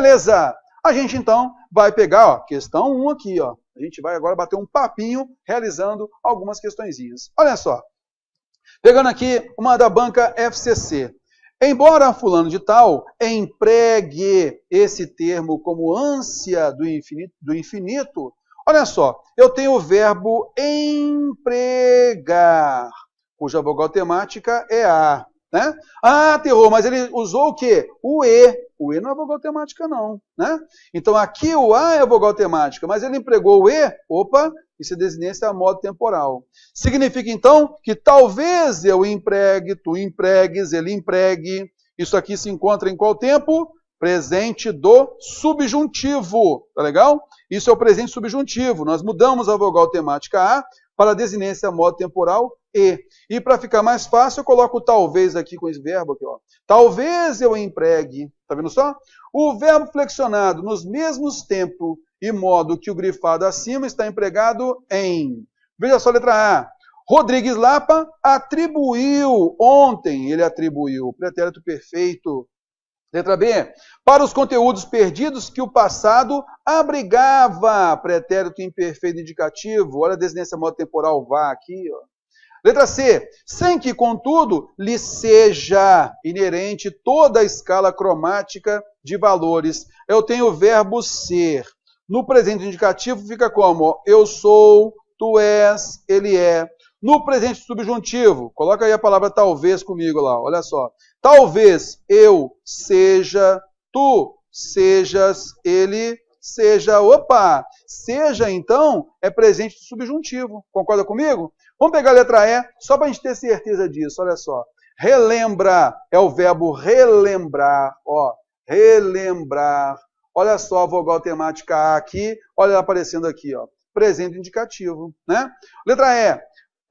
Beleza? A gente, então, vai pegar, ó, questão 1 aqui, ó. A gente vai agora bater um papinho realizando algumas questõezinhas. Olha só. Pegando aqui uma da banca FCC. Embora fulano de tal empregue esse termo como ânsia do infinito, olha só, eu tenho o verbo empregar, cuja vogal temática é a, né? Ah, terror, mas ele usou o quê? O e. O e não é vogal temática, não, né? Então aqui o a é a vogal temática, mas ele empregou o e, opa, isso é desinência a modo temporal. Significa, então, que talvez eu empregue, tu empregues, ele empregue. Isso aqui se encontra em qual tempo? Presente do subjuntivo, tá legal? Isso é o presente subjuntivo. Nós mudamos a vogal temática a para a desinência a modo temporal e. E para ficar mais fácil, eu coloco talvez aqui com esse verbo aqui, ó. Talvez eu empregue, tá vendo só? O verbo flexionado nos mesmos tempo e modo que o grifado acima está empregado em. Veja só a letra A. Rodrigues Lapa atribuiu ontem, ele atribuiu, pretérito perfeito. Letra B. Para os conteúdos perdidos que o passado abrigava, pretérito imperfeito indicativo. Olha a desinência modo temporal vá aqui, ó. Letra C. Sem que, contudo, lhe seja inerente toda a escala cromática de valores. Eu tenho o verbo ser. No presente indicativo fica como? Eu sou, tu és, ele é. No presente subjuntivo, coloca aí a palavra talvez comigo lá, olha só. Talvez eu seja, tu sejas, ele seja. Opa! Seja, então, é presente subjuntivo. Concorda comigo? Vamos pegar a letra E, só para a gente ter certeza disso, olha só. Relembra é o verbo relembrar, ó. Relembrar. Olha só a vogal temática A aqui, olha ela aparecendo aqui, ó. Presente indicativo, né? Letra E.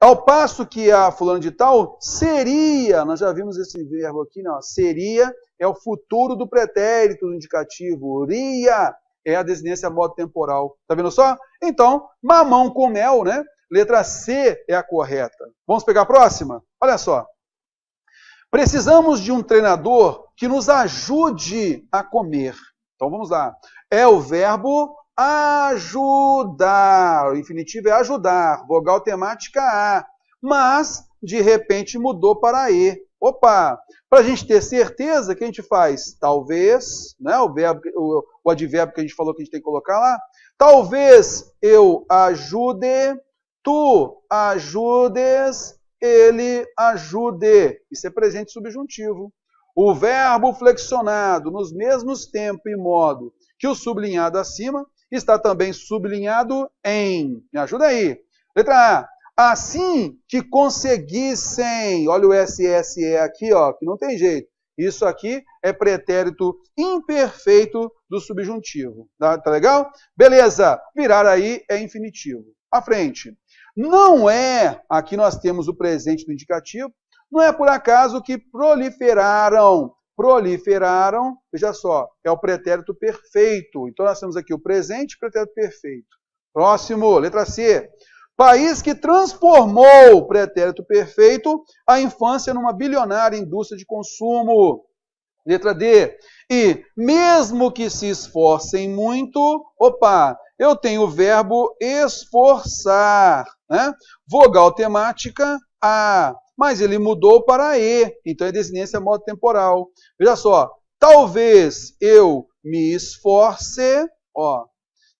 Ao passo que a fulano de tal seria, nós já vimos esse verbo aqui, não, seria é o futuro do pretérito do indicativo, ria é a desinência modo temporal. Tá vendo só? Então, mamão com mel, né? Letra C é a correta. Vamos pegar a próxima? Olha só. Precisamos de um treinador que nos ajude a comer. Então vamos lá. É o verbo ajudar. O infinitivo é ajudar. Vogal temática A. Mas, de repente, mudou para E. Opa! Para a gente ter certeza, o que a gente faz? Talvez, né? O advérbio que a gente falou que a gente tem que colocar lá. Talvez eu ajude, tu ajudes, ele ajude. Isso é presente subjuntivo. O verbo flexionado nos mesmos tempo e modo que o sublinhado acima está também sublinhado em. Me ajuda aí. Letra A. Assim que conseguissem. Olha o SSE aqui, ó, que não tem jeito. Isso aqui é pretérito imperfeito do subjuntivo. Tá legal? Beleza. Virar aí é infinitivo. À frente. Não é, aqui nós temos o presente do indicativo, não é por acaso que proliferaram. Proliferaram, veja só, é o pretérito perfeito. Então nós temos aqui o presente e pretérito perfeito. Próximo, letra C. País que transformou, pretérito perfeito, a infância numa bilionária indústria de consumo. Letra D. E mesmo que se esforcem muito, opa, eu tenho o verbo esforçar, né? Vogal temática A, mas ele mudou para E, então é desinência modo temporal. Veja só, talvez eu me esforce, ó.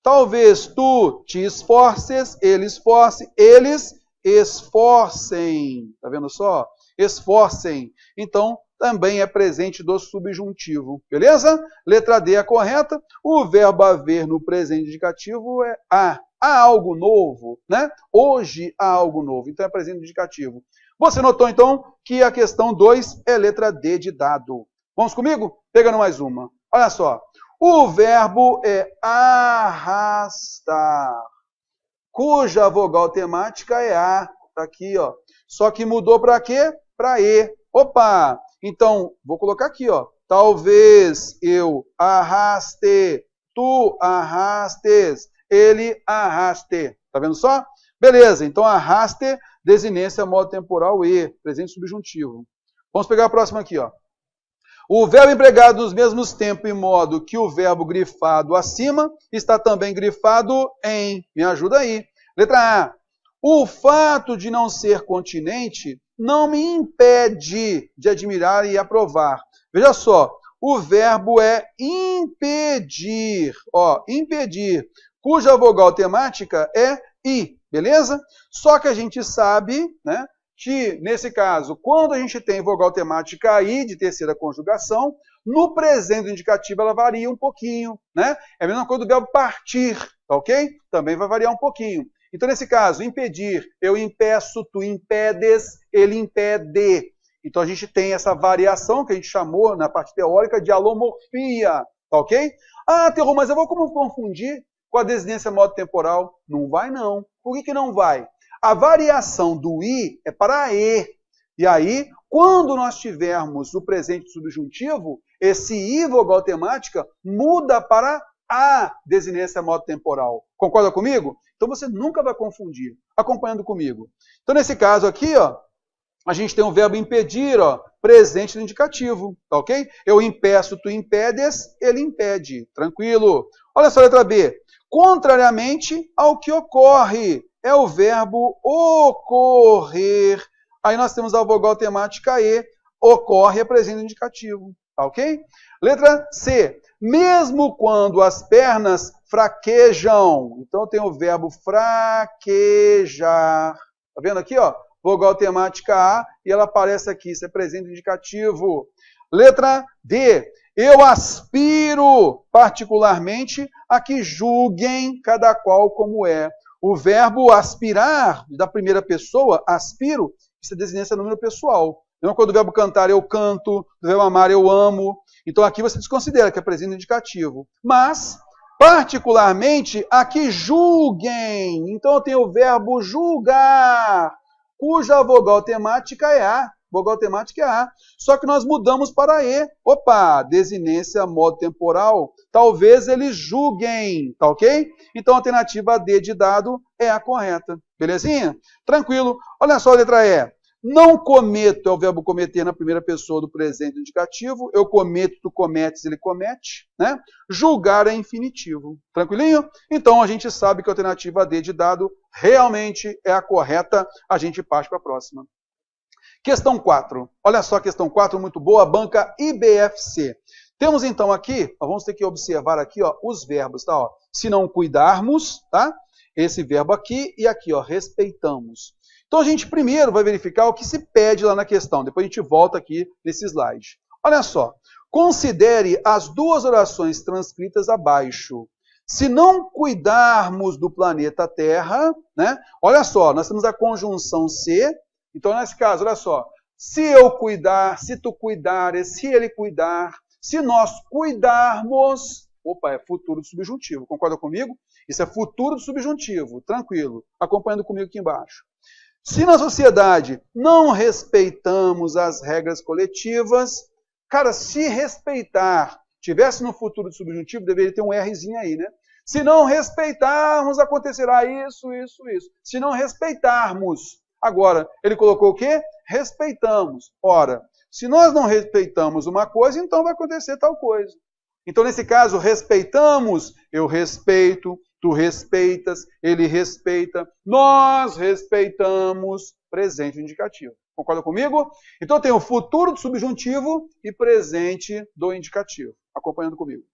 Talvez tu te esforces, ele esforce, eles esforcem. Tá vendo só? Esforcem. Então, também é presente do subjuntivo. Beleza? Letra D é a correta. O verbo haver no presente indicativo é há. Há algo novo, né? Hoje há algo novo. Então é presente indicativo. Você notou, então, que a questão 2 é letra D de dado. Vamos comigo? Pegando mais uma. Olha só. O verbo é arrastar, cuja vogal temática é A. Está aqui, ó. Só que mudou para quê? Para E. Opa! Então, vou colocar aqui, ó. Talvez eu arraste, tu arrastes, ele arraste. Tá vendo só? Beleza, então arraste, desinência modo temporal E, presente subjuntivo. Vamos pegar a próxima aqui, ó. O verbo empregado nos mesmos tempos e modo que o verbo grifado acima está também grifado em. Me ajuda aí. Letra A. O fato de não ser continente não me impede de admirar e aprovar. Veja só, o verbo é impedir. Ó, impedir, cuja vogal temática é I, beleza? Só que a gente sabe, né, que, nesse caso, quando a gente tem vogal temática I, de terceira conjugação, no presente indicativo ela varia um pouquinho, né? É a mesma coisa do verbo partir, tá ok? Também vai variar um pouquinho. Então, nesse caso, impedir, eu impeço, tu impedes, ele impede. Então, a gente tem essa variação que a gente chamou, na parte teórica, de alomorfia, tá ok? Ah, Terror, mas eu vou como confundir com a desinência modo temporal? Não vai, não. Por que não vai? A variação do I é para E. E aí, quando nós tivermos o presente subjuntivo, esse I vogal temática muda para a desinência modo temporal. Concorda comigo? Então você nunca vai confundir. Acompanhando comigo. Então, nesse caso aqui, ó, a gente tem o verbo impedir, ó, presente no indicativo, tá ok? Eu impeço, tu impedes, ele impede. Tranquilo. Olha só a letra B. Contrariamente ao que ocorre, é o verbo ocorrer. Aí nós temos a vogal temática E, ocorre é presente no indicativo, tá ok? Letra C. Mesmo quando as pernas fraquejam. Então tem o verbo fraquejar. Tá vendo aqui, ó? Vogal temática A, e ela aparece aqui, isso é presente indicativo. Letra D. Eu aspiro particularmente a que julguem cada qual como é. O verbo aspirar, da primeira pessoa, aspiro, isso é desinência número pessoal. Então, quando o verbo cantar, eu canto, do verbo amar, eu amo. Então, aqui você desconsidera que é presente indicativo. Mas, particularmente, a que julguem. Então, eu tenho o verbo julgar, cuja vogal temática é A. Vogal temática é A. Só que nós mudamos para E. Opa, desinência modo temporal. Talvez eles julguem, tá ok? Então, a alternativa D de dado é a correta. Belezinha? Tranquilo. Olha só a letra E. Não cometo é o verbo cometer na primeira pessoa do presente indicativo. Eu cometo, tu cometes, ele comete, né? Julgar é infinitivo. Tranquilinho? Então, a gente sabe que a alternativa D de dado realmente é a correta. A gente parte para a próxima. Questão 4. Olha só a questão 4, muito boa, banca IBFC. Temos então aqui, vamos ter que observar aqui, ó, os verbos, tá? Ó, se não cuidarmos, tá? Esse verbo aqui e aqui, ó, respeitamos. Então a gente primeiro vai verificar o que se pede lá na questão, depois a gente volta aqui nesse slide. Olha só, considere as duas orações transcritas abaixo. Se não cuidarmos do planeta Terra, né? Olha só, nós temos a conjunção se. Então, nesse caso, olha só, se eu cuidar, se tu cuidares, se ele cuidar, se nós cuidarmos, opa, é futuro do subjuntivo, concorda comigo? Isso é futuro do subjuntivo, tranquilo, acompanhando comigo aqui embaixo. Se na sociedade não respeitamos as regras coletivas, cara, se respeitar tivesse no futuro do subjuntivo, deveria ter um Rzinho aí, né? Se não respeitarmos, acontecerá isso, isso, isso. Se não respeitarmos. Agora, ele colocou o quê? Respeitamos. Ora, se nós não respeitamos uma coisa, então vai acontecer tal coisa. Então, nesse caso, respeitamos, eu respeito, tu respeitas, ele respeita, nós respeitamos, presente indicativo. Concorda comigo? Então, tem o futuro do subjuntivo e presente do indicativo. Acompanhando comigo.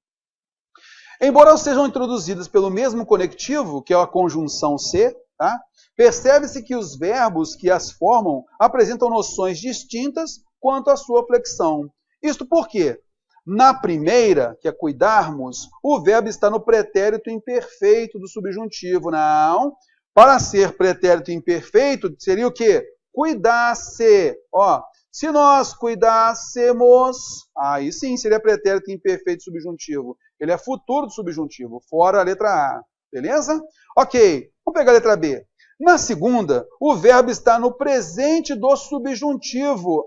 Embora sejam introduzidas pelo mesmo conectivo, que é a conjunção se, tá? Percebe-se que os verbos que as formam apresentam noções distintas quanto à sua flexão. Isto por quê? Na primeira, que é cuidarmos, o verbo está no pretérito imperfeito do subjuntivo. Não. Para ser pretérito imperfeito, seria o quê? Cuidasse. Ó, se nós cuidássemos, aí sim seria pretérito imperfeito do subjuntivo. Ele é futuro do subjuntivo, fora a letra A. Beleza? Ok. Vamos pegar a letra B. Na segunda, o verbo está no presente do subjuntivo.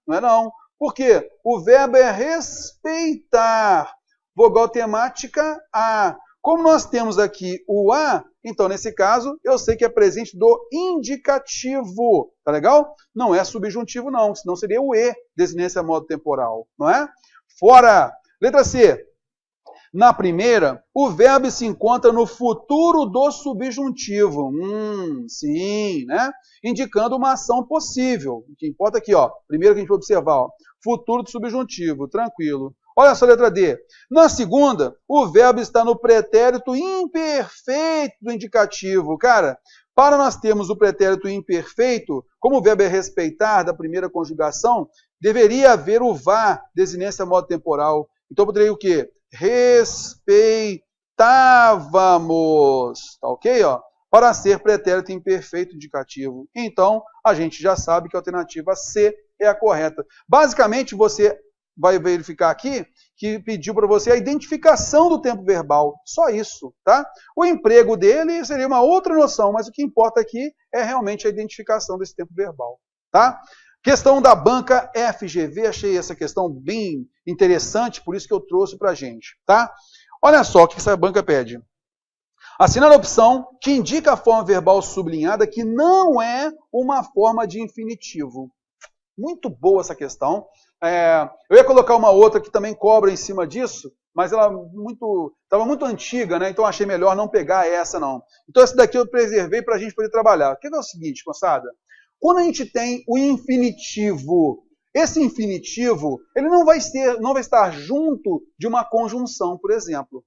Não é não. Por quê? O verbo é respeitar. Vogal temática A. Como nós temos aqui o a, então nesse caso eu sei que é presente do indicativo, tá legal? Não é subjuntivo não, senão seria o e, desinência modo temporal, não é? Fora. Letra C. Na primeira, o verbo se encontra no futuro do subjuntivo. Sim, né? Indicando uma ação possível. O que importa aqui, ó. Primeiro que a gente vai observar, ó. Futuro do subjuntivo, tranquilo. Olha só a letra D. Na segunda, o verbo está no pretérito imperfeito do indicativo. Cara, para nós termos o pretérito imperfeito, como o verbo é respeitar da primeira conjugação, deveria haver o vá, desinência modo temporal. Então, eu poderia o quê? Respeitávamos. Tá ok? Ó? Para ser pretérito imperfeito indicativo. Então, a gente já sabe que a alternativa C é a correta. Basicamente, você vai verificar aqui que pediu para você a identificação do tempo verbal. Só isso, tá? O emprego dele seria uma outra noção, mas o que importa aqui é realmente a identificação desse tempo verbal, tá? Questão da banca FGV, achei essa questão bem interessante, por isso que eu trouxe para a gente, tá? Olha só o que essa banca pede. Assinar a opção que indica a forma verbal sublinhada que não é uma forma de infinitivo. Muito boa essa questão. Eu ia colocar uma outra que também cobra em cima disso, mas ela estava muito antiga, né? Então achei melhor não pegar essa, não. Então essa daqui eu preservei para a gente poder trabalhar. O que é o seguinte, moçada? Quando a gente tem o infinitivo, esse infinitivo ele não vai estar junto de uma conjunção, por exemplo.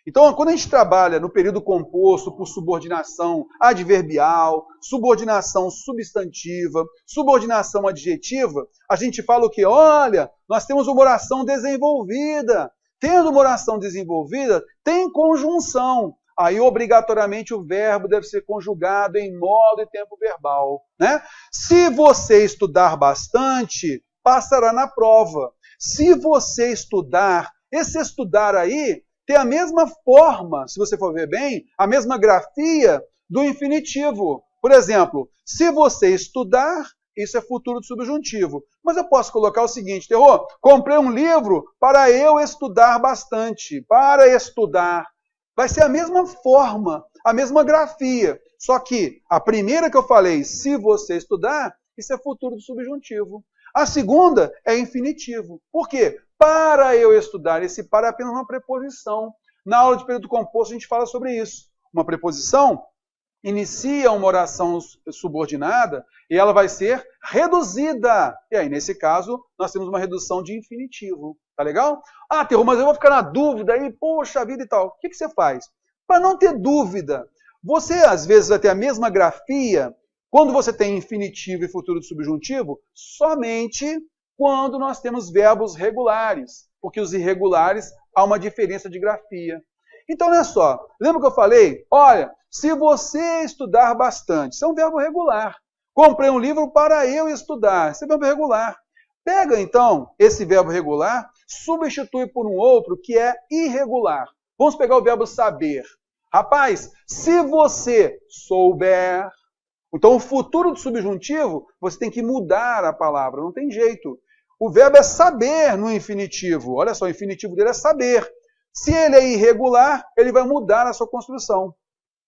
Então, quando a gente trabalha no período composto por subordinação adverbial, subordinação substantiva, subordinação adjetiva, a gente fala o quê? Olha, nós temos uma oração desenvolvida. Tendo uma oração desenvolvida, tem conjunção. Aí, obrigatoriamente, o verbo deve ser conjugado em modo e tempo verbal, né? Se você estudar bastante, passará na prova. Se você estudar, esse estudar aí tem a mesma forma, se você for ver bem, a mesma grafia do infinitivo. Por exemplo, se você estudar, isso é futuro do subjuntivo. Mas eu posso colocar o seguinte, Terror, comprei um livro para eu estudar bastante. Para estudar. Vai ser a mesma forma, a mesma grafia. Só que a primeira que eu falei, se você estudar, isso é futuro do subjuntivo. A segunda é infinitivo. Por quê? Para eu estudar. Esse para é apenas uma preposição. Na aula de período composto a gente fala sobre isso. Uma preposição inicia uma oração subordinada e ela vai ser reduzida. E aí, nesse caso, nós temos uma redução de infinitivo. Tá legal? Ah, Terror, mas eu vou ficar na dúvida aí, poxa vida e tal. O que você faz? Para não ter dúvida, você às vezes vai ter a mesma grafia quando você tem infinitivo e futuro do subjuntivo, somente quando nós temos verbos regulares, porque os irregulares há uma diferença de grafia. Então, olha só, lembra que eu falei? Olha, se você estudar bastante, isso é um verbo regular. Comprei um livro para eu estudar, isso é verbo regular. Pega, então, esse verbo regular, substitui por um outro que é irregular. Vamos pegar o verbo saber. Rapaz, se você souber... Então, o futuro do subjuntivo, você tem que mudar a palavra, não tem jeito. O verbo é saber no infinitivo. Olha só, o infinitivo dele é saber. Se ele é irregular, ele vai mudar a sua construção.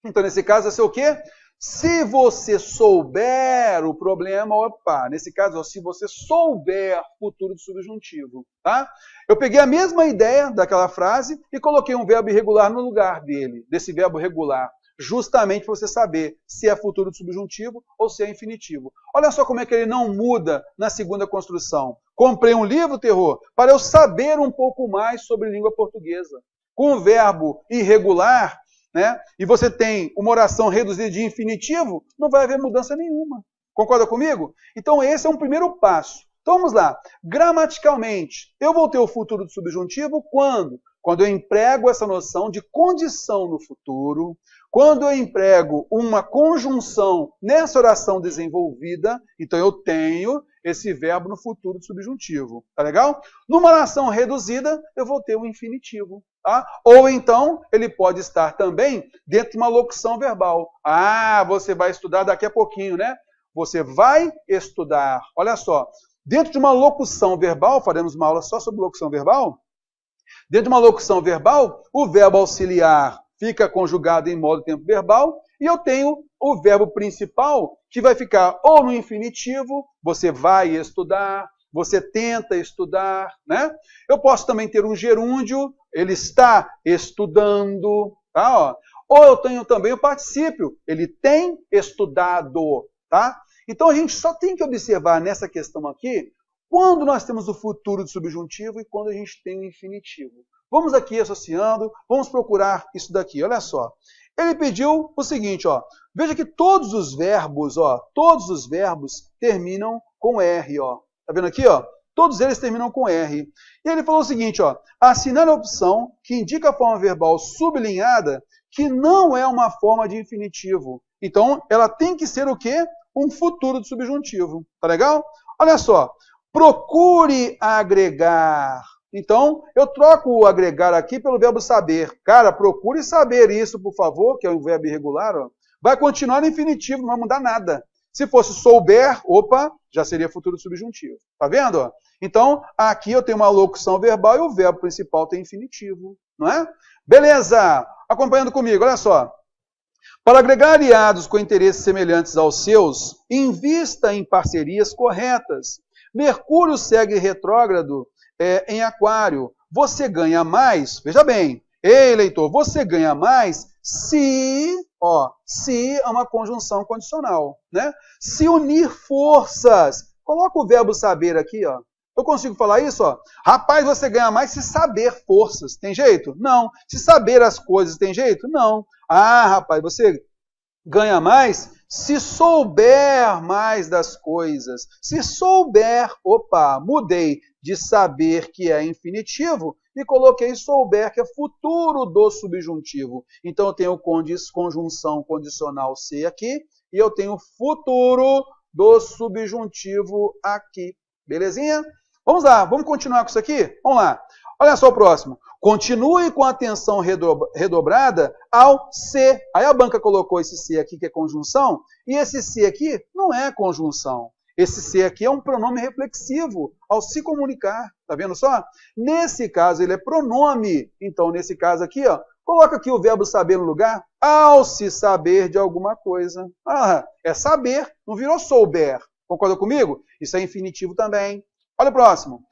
Então, nesse caso, vai ser o quê? Se você souber o problema, opa, nesse caso, ó, se você souber futuro do subjuntivo, tá? Eu peguei a mesma ideia daquela frase e coloquei um verbo irregular no lugar dele, desse verbo regular. Justamente para você saber se é futuro do subjuntivo ou se é infinitivo. Olha só como é que ele não muda na segunda construção. Comprei um livro, Terror, para eu saber um pouco mais sobre língua portuguesa. Com o verbo irregular, né, e você tem uma oração reduzida de infinitivo, não vai haver mudança nenhuma. Concorda comigo? Então esse é um primeiro passo. Então vamos lá. Gramaticalmente, eu vou ter o futuro do subjuntivo quando? Quando eu emprego essa noção de condição no futuro, quando eu emprego uma conjunção nessa oração desenvolvida, então eu tenho esse verbo no futuro do subjuntivo. Tá legal? Numa oração reduzida, eu vou ter um infinitivo. Tá? Ou então, ele pode estar também dentro de uma locução verbal. Ah, você vai estudar daqui a pouquinho, né? Você vai estudar. Olha só, dentro de uma locução verbal, faremos uma aula só sobre locução verbal. Dentro de uma locução verbal, o verbo auxiliar fica conjugado em modo tempo verbal, e eu tenho o verbo principal, que vai ficar ou no infinitivo, você vai estudar, você tenta estudar, né? Eu posso também ter um gerúndio, ele está estudando, tá? Ó. Ou eu tenho também o particípio, ele tem estudado, tá? Então a gente só tem que observar nessa questão aqui, quando nós temos o futuro do subjuntivo e quando a gente tem o infinitivo. Vamos aqui associando, vamos procurar isso daqui, olha só. Ele pediu o seguinte, ó. Veja que todos os verbos terminam com R, ó. Tá vendo aqui, ó? Todos eles terminam com R. E ele falou o seguinte, ó. Assinale a opção que indica a forma verbal sublinhada, que não é uma forma de infinitivo. Então, ela tem que ser o quê? Um futuro do subjuntivo. Tá legal? Olha só. Procure agregar. Então, eu troco o agregar aqui pelo verbo saber. Cara, procure saber isso, por favor, que é um verbo irregular, ó. Vai continuar no infinitivo, não vai mudar nada. Se fosse souber, opa, já seria futuro subjuntivo. Tá vendo? Ó? Então, aqui eu tenho uma locução verbal e o verbo principal tem infinitivo, não é? Beleza! Acompanhando comigo, olha só. Para agregar aliados com interesses semelhantes aos seus, invista em parcerias corretas. Mercúrio segue retrógrado em Aquário. Você ganha mais, veja bem, ei, leitor, você ganha mais se é uma conjunção condicional, né? Se unir forças, coloca o verbo saber aqui, ó. Eu consigo falar isso, ó? Rapaz, você ganha mais se saber forças, tem jeito? Não. Se saber as coisas, tem jeito? Não. Ah, rapaz, você ganha mais se souber mais das coisas. Se souber, opa, mudei de saber, que é infinitivo, e coloquei souber, que é futuro do subjuntivo. Então, eu tenho conjunção condicional C aqui, e eu tenho futuro do subjuntivo aqui. Belezinha? Vamos lá, vamos continuar com isso aqui? Vamos lá. Olha só o próximo. Continue com a atenção redobrada ao C. Aí a banca colocou esse C aqui, que é conjunção, e esse C aqui não é conjunção. Esse C aqui é um pronome reflexivo ao se comunicar. Tá vendo só? Nesse caso, ele é pronome. Então, nesse caso aqui, ó, coloca aqui o verbo saber no lugar. Ao se saber de alguma coisa. Ah, é saber, não virou souber. Concorda comigo? Isso é infinitivo também. Olha o próximo.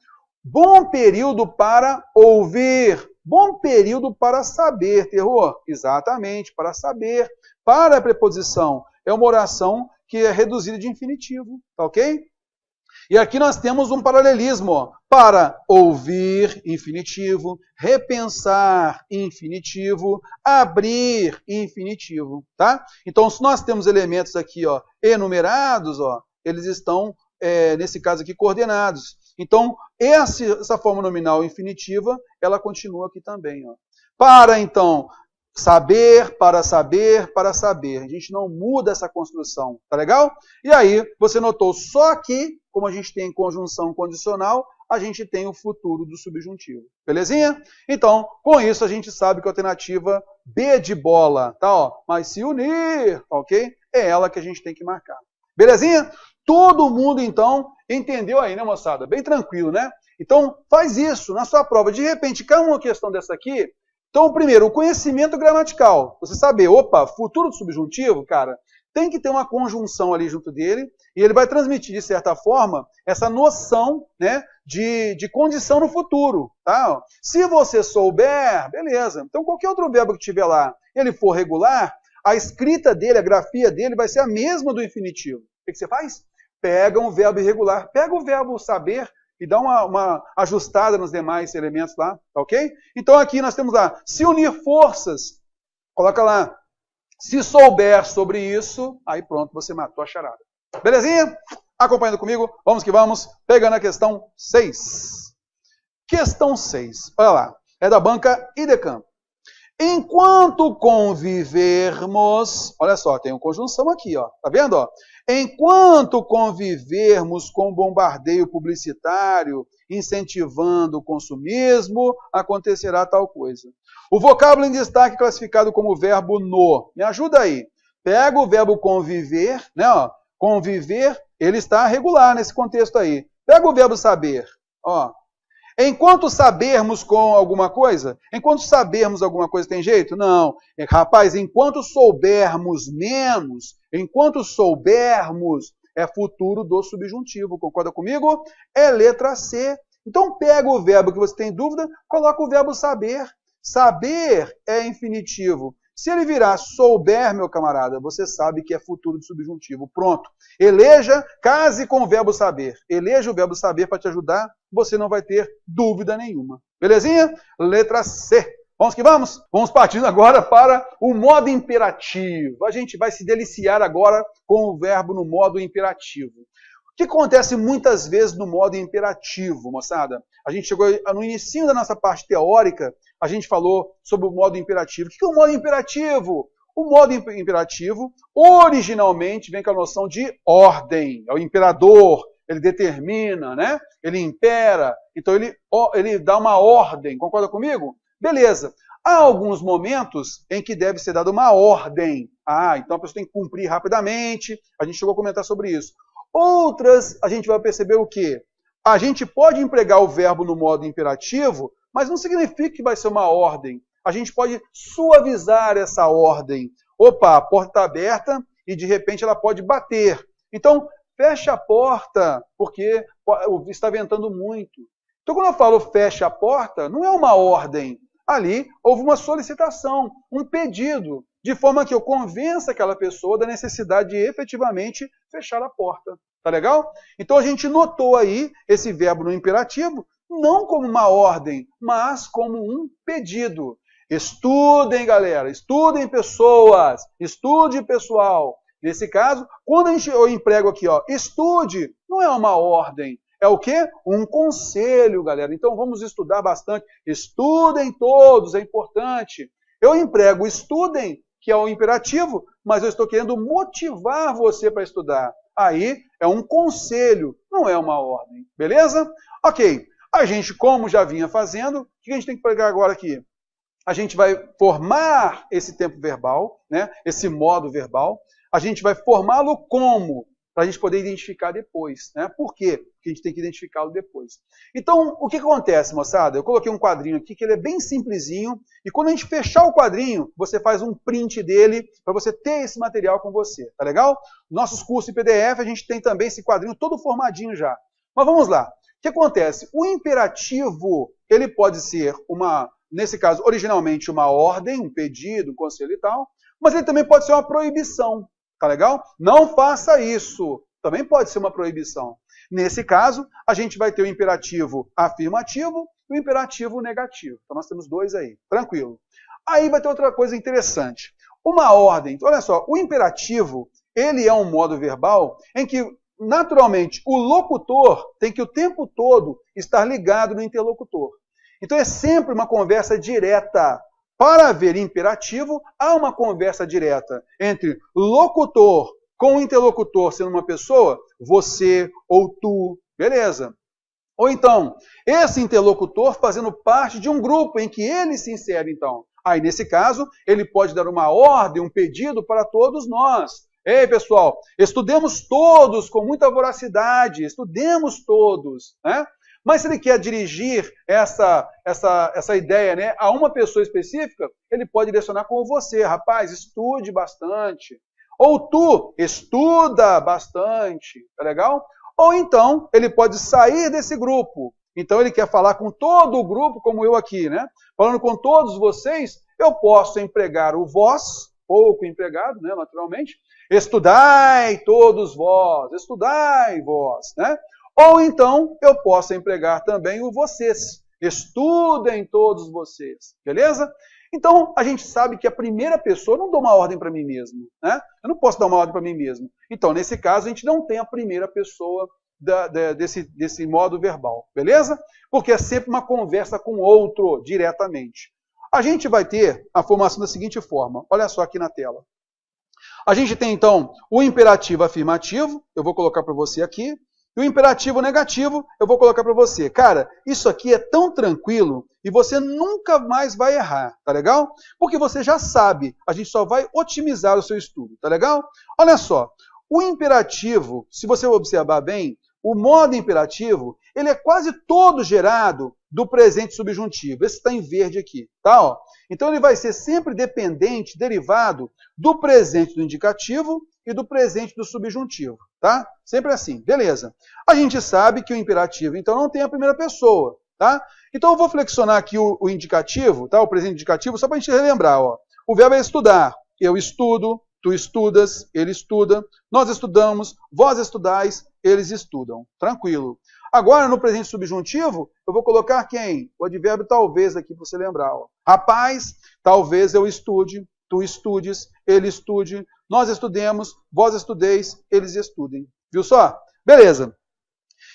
Bom período para ouvir. Bom período para saber. Terror? Exatamente, para saber. Para a preposição. É uma oração que é reduzida de infinitivo. Tá ok? E aqui nós temos um paralelismo. Ó. Para ouvir, infinitivo. Repensar, infinitivo. Abrir, infinitivo. Tá? Então, se nós temos elementos aqui, ó, enumerados, ó, eles estão, nesse caso aqui, coordenados. Então, essa forma nominal infinitiva, ela continua aqui também. Ó. Para, então, saber, para saber, para saber. A gente não muda essa construção, tá legal? E aí, você notou só aqui, como a gente tem conjunção condicional, a gente tem o futuro do subjuntivo. Belezinha? Então, com isso, a gente sabe que a alternativa B de bola, tá? Ó, mas se unir, ok? É ela que a gente tem que marcar. Belezinha? Todo mundo, então, entendeu aí, né, moçada? Bem tranquilo, né? Então, faz isso na sua prova. De repente, cai uma questão dessa aqui. Então, primeiro, o conhecimento gramatical. Você saber, opa, futuro do subjuntivo, cara, tem que ter uma conjunção ali junto dele, e ele vai transmitir, de certa forma, essa noção, né, de condição no futuro. Tá? Se você souber, beleza. Então, qualquer outro verbo que tiver lá, ele for regular, a escrita dele, a grafia dele vai ser a mesma do infinitivo. O que você faz? Pega um verbo irregular, pega o verbo saber e dá uma ajustada nos demais elementos lá, tá ok? Então aqui nós temos lá, se unir forças, coloca lá, se souber sobre isso, aí pronto, você matou a charada. Belezinha? Acompanhando comigo, vamos que vamos, pegando a questão 6. Questão 6, olha lá, é da banca Idecamp. Enquanto convivermos, olha só, tem uma conjunção aqui, ó, tá vendo? Ó? Enquanto convivermos com bombardeio publicitário, incentivando o consumismo, acontecerá tal coisa. O vocábulo em destaque classificado como verbo no. Me ajuda aí. Pega o verbo conviver, né? Ó, conviver, ele está regular nesse contexto aí. Pega o verbo saber, ó. Enquanto sabermos com alguma coisa? Enquanto sabermos alguma coisa tem jeito? Não. Rapaz, enquanto soubermos menos, enquanto soubermos, é futuro do subjuntivo. Concorda comigo? É letra C. Então pega o verbo que você tem dúvida, coloca o verbo saber. Saber é infinitivo. Se ele virar souber, meu camarada, você sabe que é futuro de subjuntivo. Pronto. Eleja, case com o verbo saber. Eleja o verbo saber para te ajudar, você não vai ter dúvida nenhuma. Belezinha? Letra C. Vamos que vamos? Vamos partindo agora para o modo imperativo. A gente vai se deliciar agora com o verbo no modo imperativo. O que acontece muitas vezes no modo imperativo, moçada? A gente chegou no início da nossa parte teórica, a gente falou sobre o modo imperativo. O que é o modo imperativo? O modo imperativo, originalmente, vem com a noção de ordem. É o imperador, ele determina, né? Ele impera, então ele dá uma ordem. Concorda comigo? Beleza. Há alguns momentos em que deve ser dada uma ordem. Então a pessoa tem que cumprir rapidamente. A gente chegou a comentar sobre isso. Outras, a gente vai perceber o quê? A gente pode empregar o verbo no modo imperativo, mas não significa que vai ser uma ordem. A gente pode suavizar essa ordem. Opa, a porta está aberta e de repente ela pode bater. Então, fecha a porta, porque está ventando muito. Então, quando eu falo fecha a porta, não é uma ordem. Ali houve uma solicitação, um pedido, de forma que eu convença aquela pessoa da necessidade de efetivamente fechar a porta. Tá legal? Então a gente notou aí esse verbo no imperativo, não como uma ordem, mas como um pedido. Estudem, galera, estudem pessoas, estude pessoal. Nesse caso, quando eu emprego aqui, estude, não é uma ordem. É o quê? Um conselho, galera. Então vamos estudar bastante. Estudem todos, é importante. Eu emprego estudem, que é o imperativo, mas eu estou querendo motivar você para estudar. Aí é um conselho, não é uma ordem. Beleza? Ok. A gente, como já vinha fazendo, o que a gente tem que pegar agora aqui? A gente vai formar esse tempo verbal, né? Esse modo verbal. A gente vai formá-lo como? Para a gente poder identificar depois. Né? Por quê? Porque a gente tem que identificá-lo depois. Então, o que acontece, moçada? Eu coloquei um quadrinho aqui que ele é bem simplesinho. E quando a gente fechar o quadrinho, você faz um print dele para você ter esse material com você. Tá legal? Nossos cursos em PDF, a gente tem também esse quadrinho todo formadinho já. Mas vamos lá. O que acontece? O imperativo, ele pode ser nesse caso, originalmente uma ordem, um pedido, um conselho e tal. Mas ele também pode ser uma proibição. Tá legal? Não faça isso. Também pode ser uma proibição. Nesse caso, a gente vai ter o imperativo afirmativo e o imperativo negativo. Então, nós temos dois aí. Tranquilo. Aí vai ter outra coisa interessante. Uma ordem. Então, olha só. O imperativo, ele é um modo verbal em que, naturalmente, o locutor tem que o tempo todo estar ligado no interlocutor. Então, é sempre uma conversa direta. Para haver imperativo, há uma conversa direta entre locutor com o interlocutor sendo uma pessoa, você ou tu, beleza. Ou então, esse interlocutor fazendo parte de um grupo em que ele se insere, então. Aí, nesse caso, ele pode dar uma ordem, um pedido para todos nós. Ei, pessoal, estudemos todos com muita voracidade, estudemos todos, né? Mas se ele quer dirigir essa ideia, né, a uma pessoa específica, ele pode direcionar com você. Rapaz, estude bastante. Ou tu, estuda bastante. Tá legal? Ou então, ele pode sair desse grupo. Então, ele quer falar com todo o grupo, como eu aqui, né? Falando com todos vocês, eu posso empregar o vós, pouco empregado, né, naturalmente. Estudai todos vós, estudai vós, né? Ou então, eu posso empregar também o vocês. Estudem todos vocês. Beleza? Então, a gente sabe que a primeira pessoa, eu não dou uma ordem para mim mesmo. Né? Eu não posso dar uma ordem para mim mesmo. Então, nesse caso, a gente não tem a primeira pessoa desse modo verbal. Beleza? Porque é sempre uma conversa com outro, diretamente. A gente vai ter a formação da seguinte forma. Olha só aqui na tela. A gente tem, então, o imperativo afirmativo. Eu vou colocar para você aqui. E o imperativo negativo, eu vou colocar para você. Cara, isso aqui é tão tranquilo e você nunca mais vai errar, tá legal? Porque você já sabe, a gente só vai otimizar o seu estudo, tá legal? Olha só, o imperativo, se você observar bem, o modo imperativo, ele é quase todo gerado do presente subjuntivo. Esse está em verde aqui, tá? Ó. Então ele vai ser sempre dependente, derivado do presente do indicativo e do presente do subjuntivo, tá? Sempre assim, beleza. A gente sabe que o imperativo, então, não tem a primeira pessoa, tá? Então eu vou flexionar aqui o indicativo, tá? O presente indicativo, só para a gente relembrar, ó. O verbo é estudar. Eu estudo, tu estudas, ele estuda, nós estudamos, vós estudais, eles estudam. Tranquilo. Agora, no presente subjuntivo, eu vou colocar quem? O advérbio talvez aqui para você lembrar. Ó. Rapaz, talvez eu estude, tu estudes, ele estude, nós estudemos, vós estudeis, eles estudem. Viu só? Beleza.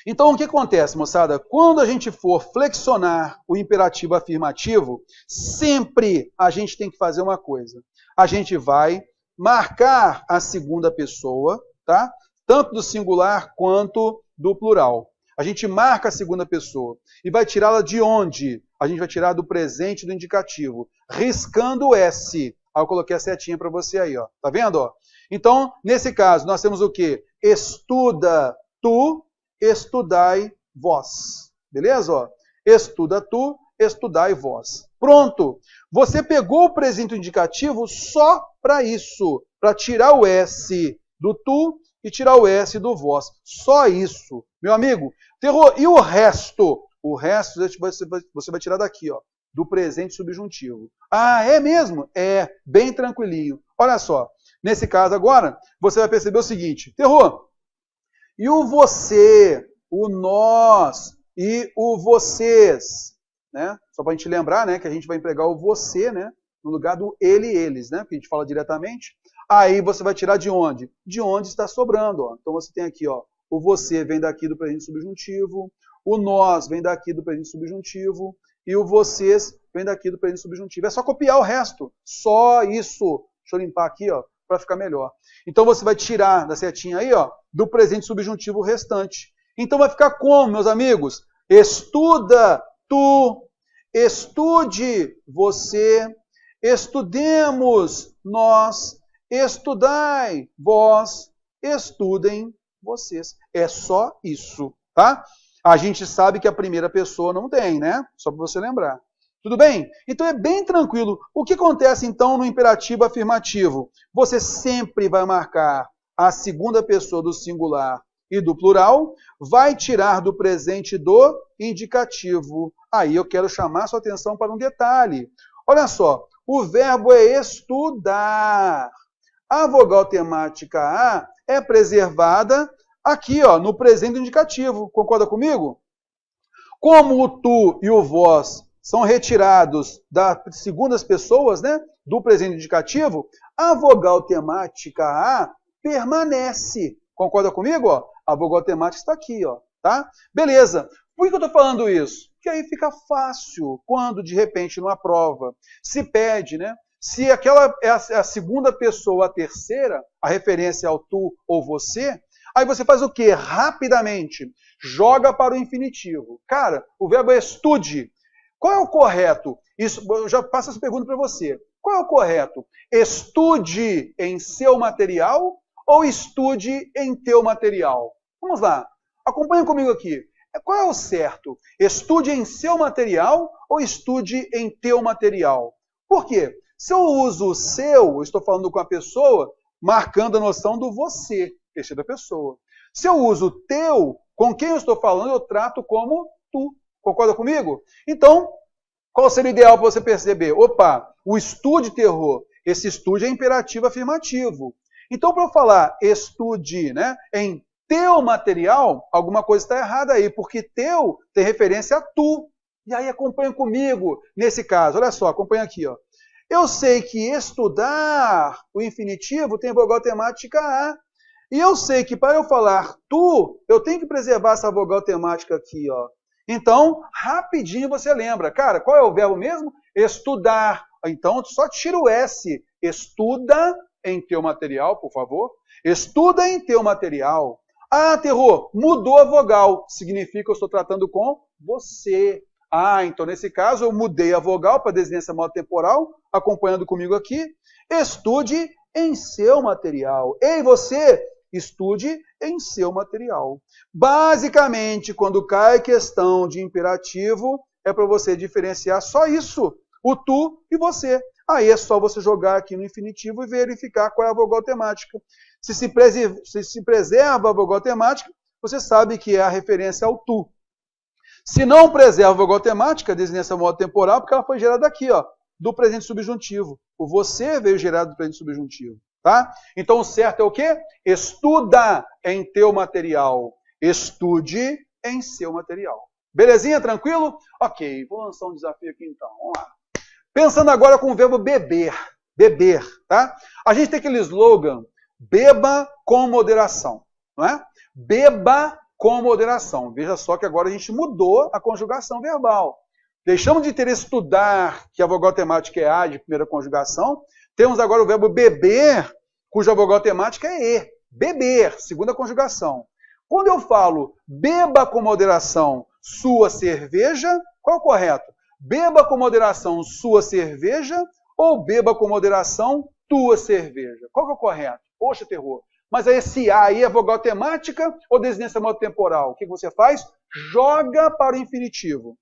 Então, o que acontece, moçada? Quando a gente for flexionar o imperativo afirmativo, sempre a gente tem que fazer uma coisa. A gente vai marcar a segunda pessoa, tá? Tanto do singular quanto do plural. A gente marca a segunda pessoa e vai tirá-la de onde? A gente vai tirar do presente do indicativo, riscando o S. Aí eu coloquei a setinha para você aí, ó. Tá vendo? Ó? Então, nesse caso, nós temos o quê? Estuda tu, estudai vós. Beleza? Ó? Estuda tu, estudai vós. Pronto! Você pegou o presente indicativo só para isso, para tirar o S do tu e tirar o S do vós. Só isso. Meu amigo, terror. E o resto? O resto você vai tirar daqui, ó, do presente subjuntivo. Ah, é mesmo? É, bem tranquilinho. Olha só. Nesse caso agora, você vai perceber o seguinte. Terror. E o você, o nós e o vocês, né? Só para a gente lembrar, né, que a gente vai empregar o você, né, no lugar do ele e eles, né, porque a gente fala diretamente. Aí você vai tirar de onde? De onde está sobrando. Ó. Então você tem aqui, ó, o você vem daqui do presente subjuntivo, o nós vem daqui do presente subjuntivo e o vocês vem daqui do presente subjuntivo. É só copiar o resto. Só isso. Deixa eu limpar aqui, ó, para ficar melhor. Então você vai tirar da setinha aí, ó, do presente subjuntivo o restante. Então vai ficar como, meus amigos? Estuda tu, estude você, estudemos nós, estudai vós, estudem vocês. É só isso, tá? A gente sabe que a primeira pessoa não tem, né? Só para você lembrar. Tudo bem? Então é bem tranquilo. O que acontece então no imperativo afirmativo? Você sempre vai marcar a segunda pessoa do singular e do plural, vai tirar do presente do indicativo. Aí eu quero chamar sua atenção para um detalhe. Olha só, o verbo é estudar. A vogal temática A é preservada aqui, ó, no presente indicativo. Concorda comigo? Como o tu e o vós são retirados das segundas pessoas, né, do presente indicativo, a vogal temática A permanece. Concorda comigo? Ó? A vogal temática está aqui, ó, tá? Beleza. Por que eu estou falando isso? Porque aí fica fácil quando, de repente, numa prova, se pede, né? Se aquela é a segunda pessoa, a terceira, a referência ao tu ou você, aí você faz o quê? Rapidamente, joga para o infinitivo. Cara, o verbo é estude. Qual é o correto? Isso, eu já passo essa pergunta para você. Qual é o correto? Estude em seu material ou estude em teu material? Vamos lá. Acompanha comigo aqui. Qual é o certo? Estude em seu material ou estude em teu material? Por quê? Se eu uso o seu, eu estou falando com a pessoa, marcando a noção do você, terceira pessoa. Se eu uso teu, com quem eu estou falando, eu trato como tu. Concorda comigo? Então, qual seria o ideal para você perceber? Opa, o estude terror. Esse estude é imperativo afirmativo. Então, para eu falar estude, né, em teu material, alguma coisa está errada aí, porque teu tem referência a tu. E aí acompanha comigo nesse caso. Olha só, acompanha aqui. Ó. Eu sei que estudar, o infinitivo, tem vogal temática A. E eu sei que para eu falar tu, eu tenho que preservar essa vogal temática aqui. Ó. Então, rapidinho você lembra. Cara, qual é o verbo mesmo? Estudar. Então, só tira o S. Estuda em teu material, por favor. Estuda em teu material. Ah, terror, mudou a vogal. Significa que eu estou tratando com você. Ah, então nesse caso eu mudei a vogal para desinência modo temporal, acompanhando comigo aqui. Estude em seu material. Ei, você, estude em seu material. Basicamente, quando cai questão de imperativo, é para você diferenciar só isso, o tu e você. Aí é só você jogar aqui no infinitivo e verificar qual é a vogal temática. Se se preserva a vogal temática, você sabe que é a referência ao tu. Se não preserva a vogal temática, a desinência modo temporal, porque ela foi gerada aqui, ó, do presente subjuntivo. O você veio gerado do presente subjuntivo. Tá? Então o certo é o quê? Estuda em teu material. Estude em seu material. Belezinha? Tranquilo? Ok, vou lançar um desafio aqui então. Vamos lá. Pensando agora com o verbo beber. Beber, tá? A gente tem aquele slogan, beba com moderação, não é? Beba com moderação. Veja só que agora a gente mudou a conjugação verbal. Deixamos de ter estudar, que a vogal temática é a de primeira conjugação. Temos agora o verbo beber, cuja vogal temática é e. Beber, segunda conjugação. Quando eu falo beba com moderação sua cerveja, qual é o correto? Beba com moderação sua cerveja ou beba com moderação tua cerveja? Qual que é o correto? Poxa, terror. Mas esse A aí é vogal temática ou desinência modo temporal? O que você faz? Joga para o infinitivo.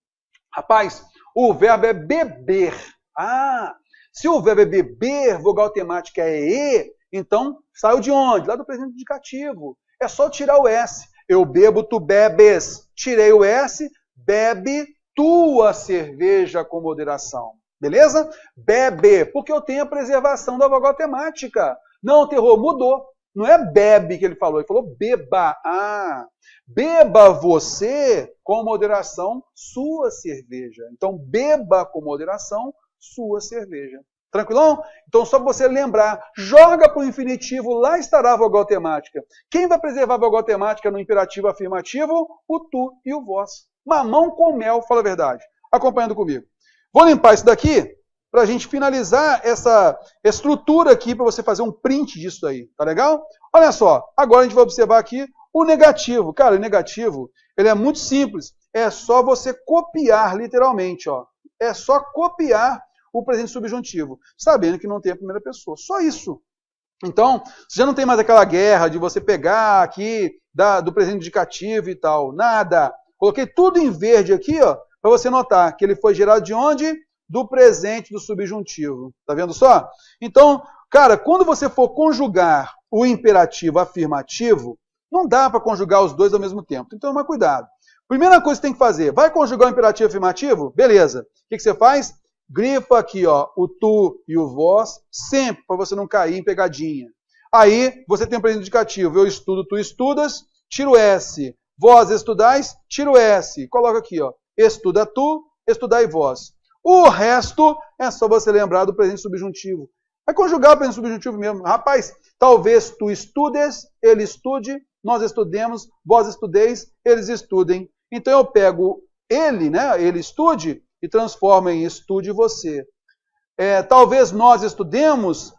Rapaz, o verbo é beber. Ah, se o verbo é beber, vogal temática é E, então saiu de onde? Lá do presente indicativo. É só tirar o S. Eu bebo, tu bebes. Tirei o S, bebe tua cerveja com moderação. Beleza? Bebe, porque eu tenho a preservação da vogal temática. Não, terror, mudou. Não é bebe que ele falou beba. Ah, beba você com moderação sua cerveja. Então, beba com moderação sua cerveja. Tranquilão? Então, só para você lembrar, joga para o infinitivo, lá estará a vogal temática. Quem vai preservar a vogal temática no imperativo afirmativo? O tu e o vós. Mamão com mel, fala a verdade. Acompanhando comigo. Vou limpar isso daqui para a gente finalizar essa estrutura aqui, para você fazer um print disso aí. Tá legal? Olha só, agora a gente vai observar aqui o negativo. Cara, o negativo, ele é muito simples. É só você copiar, literalmente, ó. É só copiar o presente subjuntivo, sabendo que não tem a primeira pessoa. Só isso. Então, você já não tem mais aquela guerra de você pegar aqui do presente indicativo e tal. Nada. Coloquei tudo em verde aqui, ó, para você notar que ele foi gerado de onde? Do presente do subjuntivo. Tá vendo só? Então, cara, quando você for conjugar o imperativo afirmativo, não dá para conjugar os dois ao mesmo tempo. Então, toma cuidado. Primeira coisa que você tem que fazer, vai conjugar o imperativo afirmativo? Beleza. O que você faz? Grifa aqui, ó, o tu e o vós, sempre, para você não cair em pegadinha. Aí, você tem o presente indicativo. Eu estudo, tu estudas, tira o S. Vós estudais, tira o S. Coloca aqui, ó. Estuda tu, estudai vós. O resto é só você lembrar do presente subjuntivo. Vai conjugar o presente subjuntivo mesmo. Rapaz, talvez tu estudes, ele estude, nós estudemos, vós estudeis, eles estudem. Então eu pego ele, né? Ele estude e transformo em estude você. Talvez nós estudemos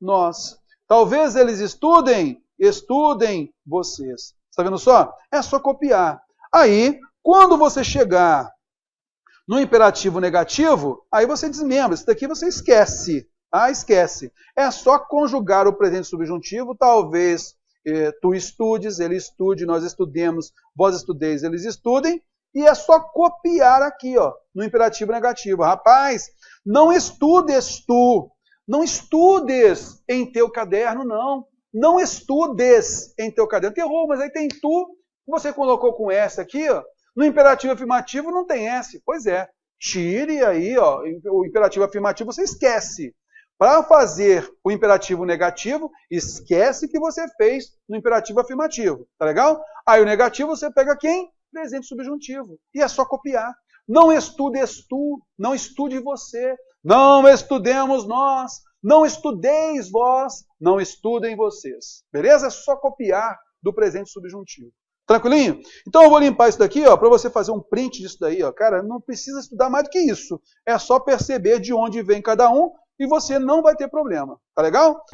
nós. Talvez eles estudem vocês. Está vendo só? É só copiar. Aí, quando você chegar no imperativo negativo, aí você desmembra. Isso daqui você esquece. Ah, esquece. É só conjugar o presente subjuntivo. Talvez tu estudes, ele estude, nós estudemos, vós estudeis, eles estudem. E é só copiar aqui, ó, no imperativo negativo. Rapaz, não estudes tu. Não estudes em teu caderno, não. Não estudes em teu caderno. Terror, mas aí tem tu, você colocou com S aqui, ó. No imperativo afirmativo não tem S. Pois é. Tire aí, ó, o imperativo afirmativo você esquece. Para fazer o imperativo negativo, esquece que você fez no imperativo afirmativo. Tá legal? Aí o negativo você pega quem? Presente subjuntivo. E é só copiar. Não estudes tu, não estude você, não estudemos nós, não estudeis vós, não estudem vocês. Beleza? É só copiar do presente subjuntivo. Tranquilinho? Então eu vou limpar isso daqui, ó, para você fazer um print disso daí, ó. Cara, não precisa estudar mais do que isso. É só perceber de onde vem cada um e você não vai ter problema. Tá legal?